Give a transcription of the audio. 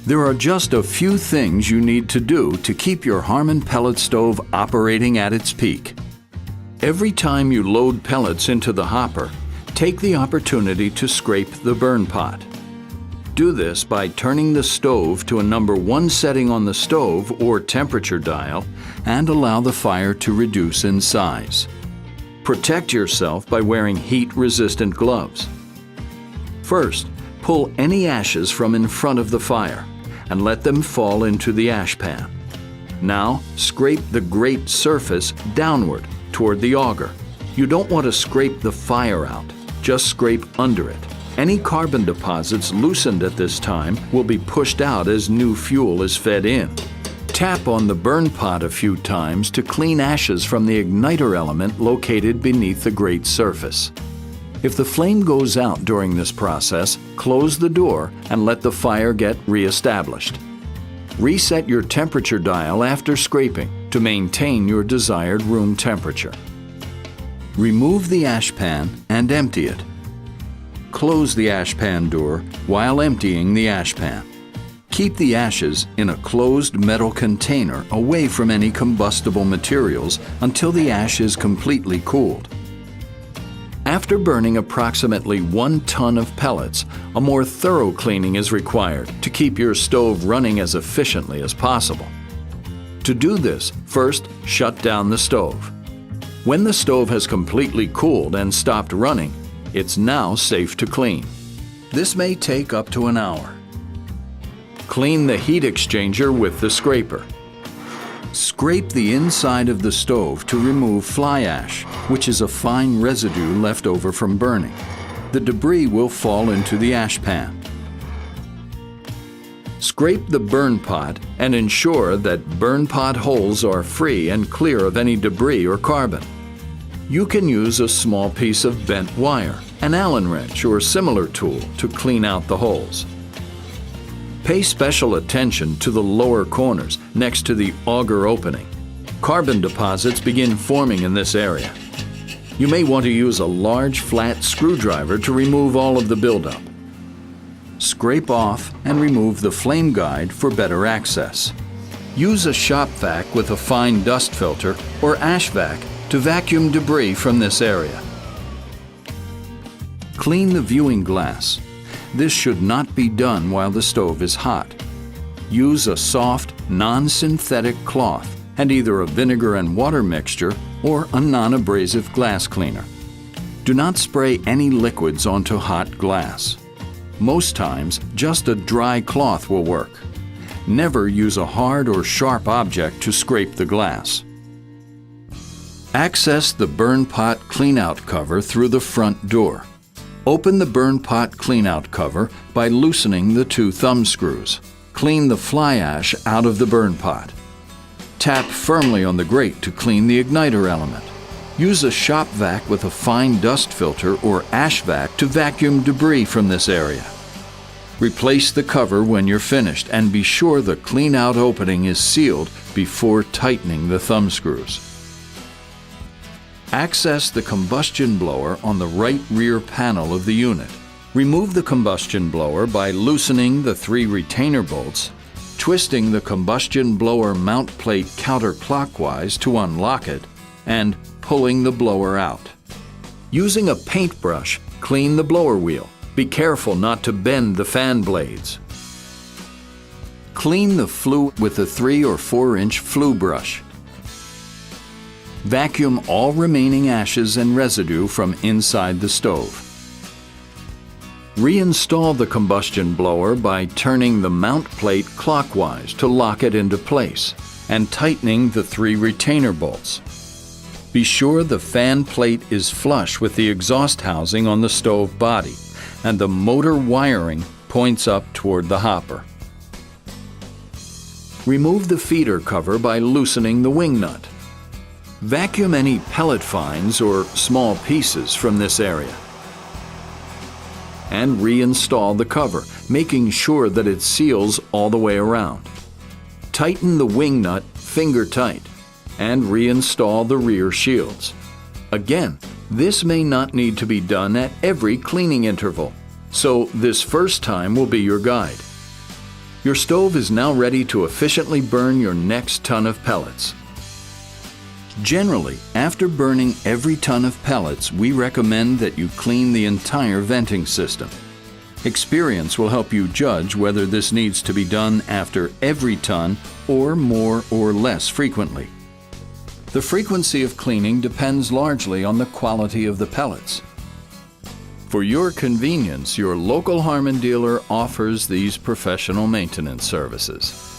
There are just a few things you need to do to keep your Harman pellet stove operating at its peak. Every time you load pellets into the hopper, take the opportunity to scrape the burn pot. Do this by turning the stove to a number 1 setting on the stove or temperature dial and allow the fire to reduce in size. Protect yourself by wearing heat-resistant gloves. First, pull any ashes from in front of the fire and let them fall into the ash pan. Now, scrape the grate surface downward toward the auger. You don't want to scrape the fire out, just scrape under it. Any carbon deposits loosened at this time will be pushed out as new fuel is fed in. Tap on the burn pot a few times to clean ashes from the igniter element located beneath the grate surface. If the flame goes out during this process, close the door and let the fire get re-established. Reset your temperature dial after scraping to maintain your desired room temperature. Remove the ash pan and empty it. Close the ash pan door while emptying the ash pan. Keep the ashes in a closed metal container away from any combustible materials until the ash is completely cooled. After burning approximately 1 ton of pellets, a more thorough cleaning is required to keep your stove running as efficiently as possible. To do this, first shut down the stove. When the stove has completely cooled and stopped running, it's now safe to clean. This may take up to an hour. Clean the heat exchanger with the scraper. Scrape the inside of the stove to remove fly ash, which is a fine residue left over from burning. The debris will fall into the ash pan. Scrape the burn pot and ensure that burn pot holes are free and clear of any debris or carbon. You can use a small piece of bent wire, an Allen wrench or similar tool to clean out the holes. Pay special attention to the lower corners next to the auger opening. Carbon deposits begin forming in this area. You may want to use a large flat screwdriver to remove all of the buildup. Scrape off and remove the flame guide for better access. Use a shop vac with a fine dust filter or ash vac to vacuum debris from this area. Clean the viewing glass. This should not be done while the stove is hot. Use a soft, non-synthetic cloth and either a vinegar and water mixture or a non-abrasive glass cleaner. Do not spray any liquids onto hot glass. Most times, just a dry cloth will work. Never use a hard or sharp object to scrape the glass. Access the burn pot cleanout cover through the front door. Open the burn pot cleanout cover by loosening the 2 thumb screws. Clean the fly ash out of the burn pot. Tap firmly on the grate to clean the igniter element. Use a shop vac with a fine dust filter or ash vac to vacuum debris from this area. Replace the cover when you're finished and be sure the cleanout opening is sealed before tightening the thumb screws. Access the combustion blower on the right rear panel of the unit. Remove the combustion blower by loosening the 3 retainer bolts, twisting the combustion blower mount plate counterclockwise to unlock it, and pulling the blower out. Using a paintbrush, clean the blower wheel. Be careful not to bend the fan blades. Clean the flue with a 3 or 4-inch flue brush. Vacuum all remaining ashes and residue from inside the stove. Reinstall the combustion blower by turning the mount plate clockwise to lock it into place and tightening the 3 retainer bolts. Be sure the fan plate is flush with the exhaust housing on the stove body and the motor wiring points up toward the hopper. Remove the feeder cover by loosening the wing nut. Vacuum any pellet fines or small pieces from this area. And reinstall the cover, making sure that it seals all the way around. Tighten the wing nut finger tight and reinstall the rear shields. Again, this may not need to be done at every cleaning interval, so this first time will be your guide. Your stove is now ready to efficiently burn your next ton of pellets. Generally, after burning every ton of pellets, we recommend that you clean the entire venting system. Experience will help you judge whether this needs to be done after every ton or more or less frequently. The frequency of cleaning depends largely on the quality of the pellets. For your convenience, your local Harman dealer offers these professional maintenance services.